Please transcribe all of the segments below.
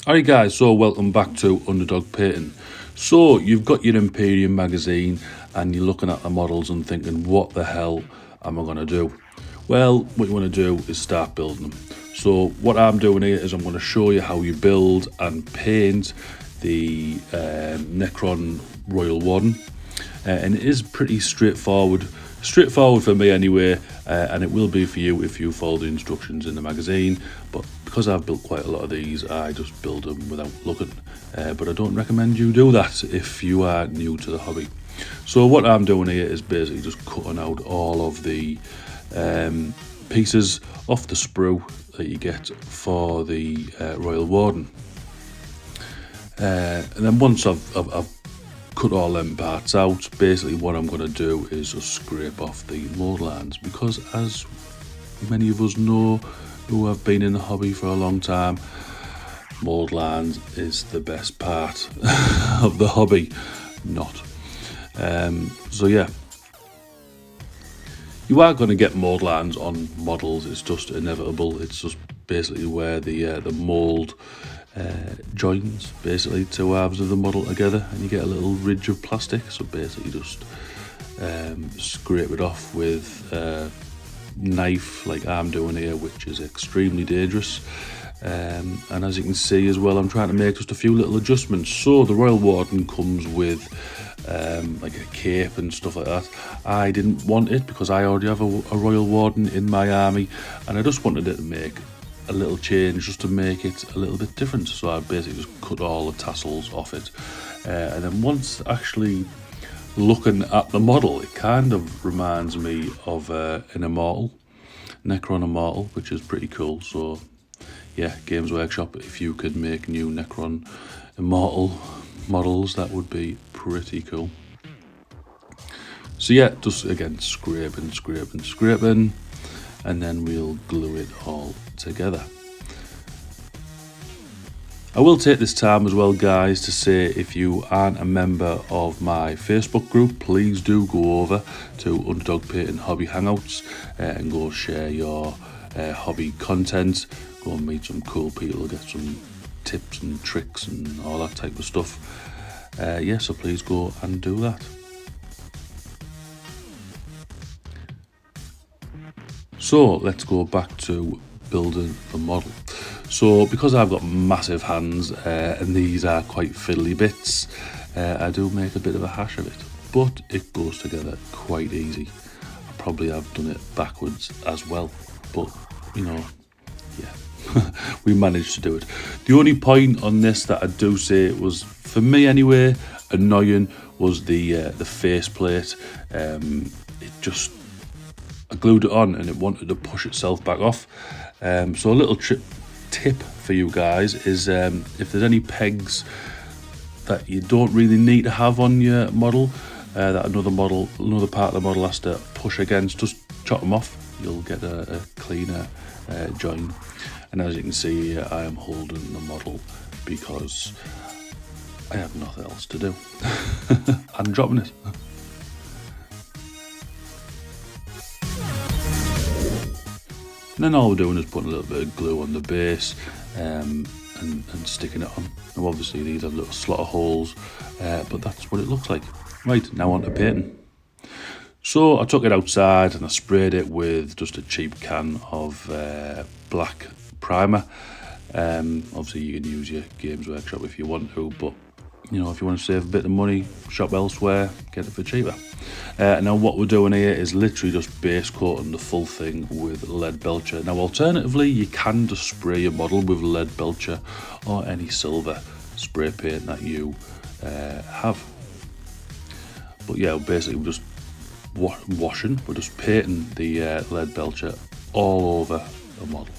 Alright guys, so welcome back to Underdog Painting. So you've got your Imperium magazine and you're looking at the models and thinking, what the hell am I going to do? Well, what you want to do is start building them. So what I'm doing here is I'm going to show you how you build and paint the Necron Royal Warden. And it is pretty straightforward for me anyway, and it will be for you if you follow the instructions in the magazine. But because I've built quite a lot of these, I just build them without looking, but I don't recommend you do that if you are new to the hobby. So what I'm doing here is basically just cutting out all of the pieces off the sprue that you get for the Royal Warden, and then once I've cut all them parts out, basically what I'm going to do is just scrape off the mold lines, because as many of us know who have been in the hobby for a long time, mold lines is the best part of the hobby, not. So yeah, you are going to get mold lines on models, it's just inevitable. It's just basically where the mold joins basically two halves of the model together and you get a little ridge of plastic. So basically just scrape it off with a knife like I'm doing here, which is extremely dangerous. And as you can see as well, I'm trying to make just a few little adjustments. So the Royal Warden comes with like a cape and stuff like that. I didn't want it because I already have a Royal Warden in my army, and I just wanted it to make a little change just to make it a little bit different. So I basically just cut all the tassels off it, and then once actually looking at the model, it kind of reminds me of an Immortal, Necron Immortal, which is pretty cool. So yeah, Games Workshop, if you could make new Necron Immortal models, that would be pretty cool. So yeah, just again scraping, and then we'll glue it all together. I will take this time as well, guys, to say if you aren't a member of my Facebook group, please do go over to Underdog Painting Hobby Hangouts and go share your hobby content. Go and meet some cool people, get some tips and tricks and all that type of stuff. Yeah, so please go and do that. So let's go back to building the model. So because I've got massive hands and these are quite fiddly bits, I do make a bit of a hash of it, but it goes together quite easy. I probably have done it backwards as well, but you know, yeah, we managed to do it. The only point on this that I do say it was, for me anyway, annoying was the faceplate. It just, I glued it on and it wanted to push itself back off. So a little tip for you guys is if there's any pegs that you don't really need to have on your model, that another part of the model has to push against, just chop them off. You'll get a cleaner join. And as you can see here, I am holding the model because I have nothing else to do. I'm dropping it. And then all we're doing is putting a little bit of glue on the base and sticking it on. Now obviously these have little slot holes, but that's what it looks like. Right, now on to painting. So I took it outside and I sprayed it with just a cheap can of black primer. Obviously you can use your Games Workshop if you want to, but you know, if you want to save a bit of money, shop elsewhere, get it for cheaper. Now what we're doing here is literally just base coating the full thing with lead belcher. Now alternatively, you can just spray your model with lead belcher or any silver spray paint that you have. But yeah, basically we're just we're just painting the lead belcher all over the model.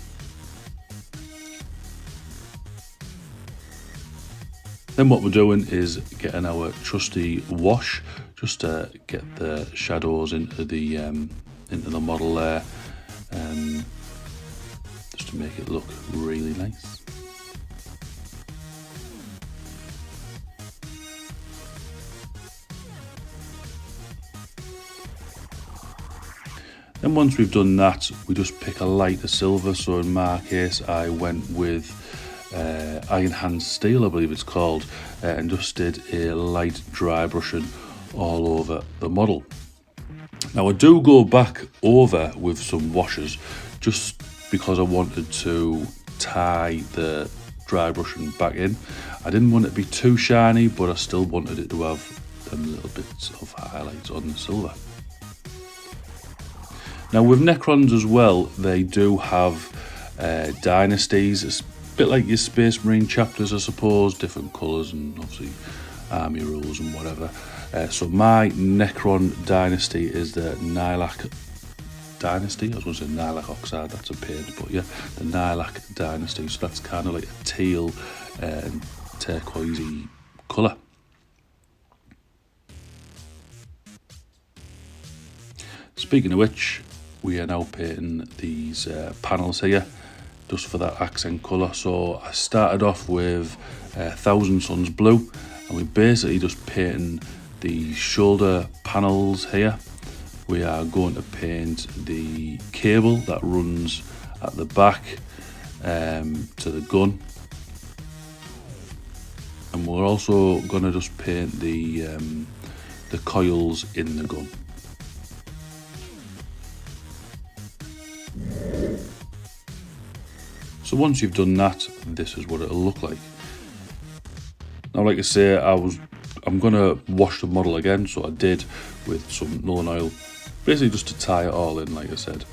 Then what we're doing is getting our trusty wash just to get the shadows into the model there, just to make it look really nice. Then once we've done that, we just pick a lighter silver. So in my case, I went with Iron Hand Steel, I believe it's called, and just did a light dry brushing all over the model. Now I do go back over with some washes just because I wanted to tie the dry brushing back in. I didn't want it to be too shiny, but I still wanted it to have them little bits of highlights on the silver. Now with Necrons as well, they do have dynasties. It's a bit like your Space Marine chapters, I suppose, different colours and obviously army rules and whatever. So my Necron Dynasty is the Nihilak Dynasty. I was going to say Nihilak Oxide, that's a pain, but yeah, the Nihilak Dynasty. So that's kind of like a teal and turquoisey colour. Speaking of which, we are now painting these panels here just for that accent colour. So I started off with Thousand Suns Blue, and we basically just painting the shoulder panels here. We are going to paint the cable that runs at the back to the gun, and we're also going to just paint the coils in the gun. So once you've done that, this is what it'll look like. Now, like I say, I'm gonna wash the model again, so I did with some Nuln Oil, basically just to tie it all in, like I said.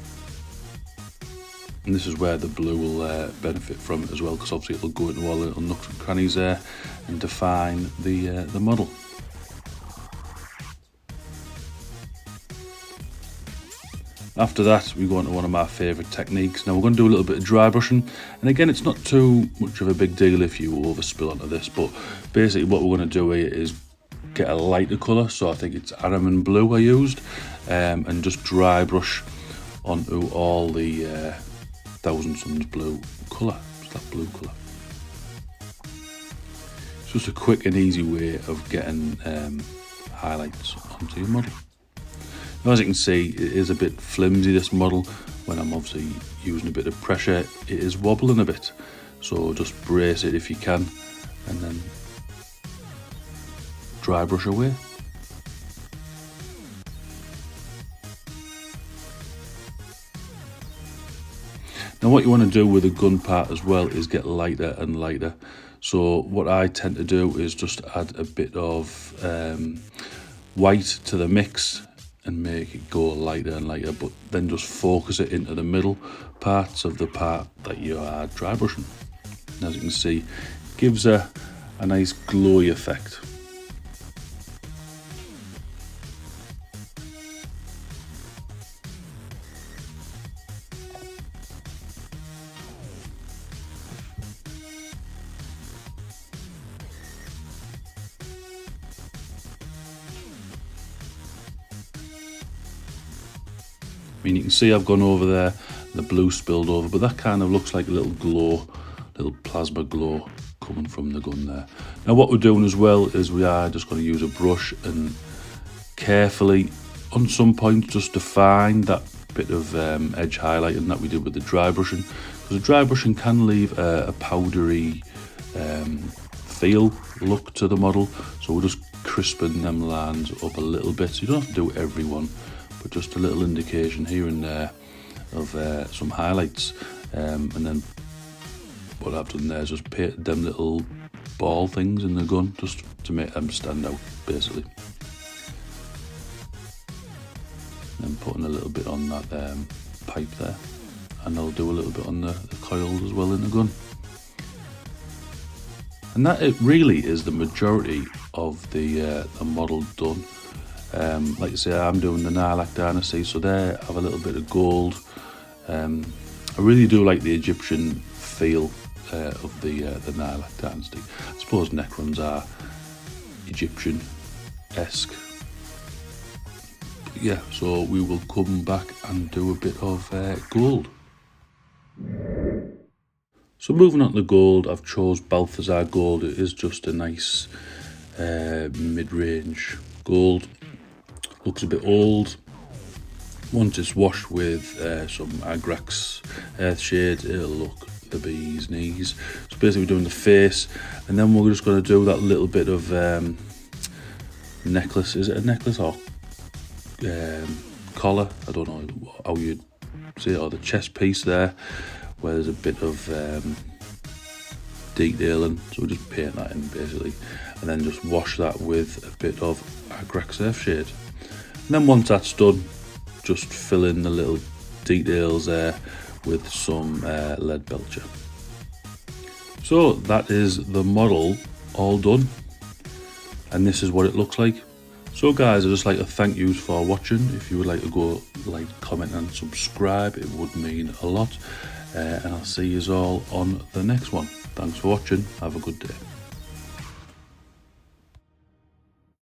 And this is where the blue will benefit from it as well, because obviously it'll go into all the little nooks and crannies there and define the model. After that, we go on to one of my favourite techniques. Now we're going to do a little bit of dry brushing, and again, it's not too much of a big deal if you overspill onto this, but basically what we're going to do here is get a lighter colour, so I think it's Araman Blue I used, and just dry brush onto all the Thousand Suns Blue colour, just that blue colour. It's just a quick and easy way of getting highlights onto your model. Now, as you can see, it is a bit flimsy, this model. When I'm obviously using a bit of pressure, it is wobbling a bit. So just brace it if you can, and then dry brush away. Now what you want to do with the gun part as well is get lighter and lighter. So what I tend to do is just add a bit of white to the mix and make it go lighter and lighter, but then just focus it into the middle parts of the part that you are dry brushing. And as you can see, it gives a nice glowy effect. I mean, you can see I've gone over there, the blue spilled over, but that kind of looks like a little glow, little plasma glow coming from the gun there. Now what we're doing as well is we are just going to use a brush and carefully, on some points, just define that bit of edge highlighting that we did with the dry brushing, because the dry brushing can leave a powdery feel look to the model, so we're just crisping them lines up a little bit. So you don't have to do every one, but just a little indication here and there of some highlights, and then what I've done there is just painted them little ball things in the gun just to make them stand out, basically. And putting a little bit on that pipe there, and I'll do a little bit on the coils as well in the gun. And that it really is the majority of the model done. Like I say, I'm doing the Nihilak Dynasty, so there I have a little bit of gold. I really do like the Egyptian feel of the Nihilak Dynasty. I suppose Necrons are Egyptian-esque. Yeah, so we will come back and do a bit of gold. So moving on to the gold, I've chose Balthazar gold. It is just a nice mid-range gold. Looks a bit old. Once it's washed with some Agrax Earthshade, it'll look the bee's knees. So basically we're doing the face, and then we're just going to do that little bit of necklace. Is it a necklace or collar? I don't know how you'd say it, or the chest piece there, where there's a bit of detailing. So we just paint that in basically, and then just wash that with a bit of Agrax Surf Shade. And then once that's done, just fill in the little details there with some lead belcher. So that is the model all done, and this is what it looks like. So guys, I'd just like to thank you for watching. If you would like to go like, comment and subscribe, it would mean a lot. And I'll see you all on the next one. Thanks for watching. Have a good day.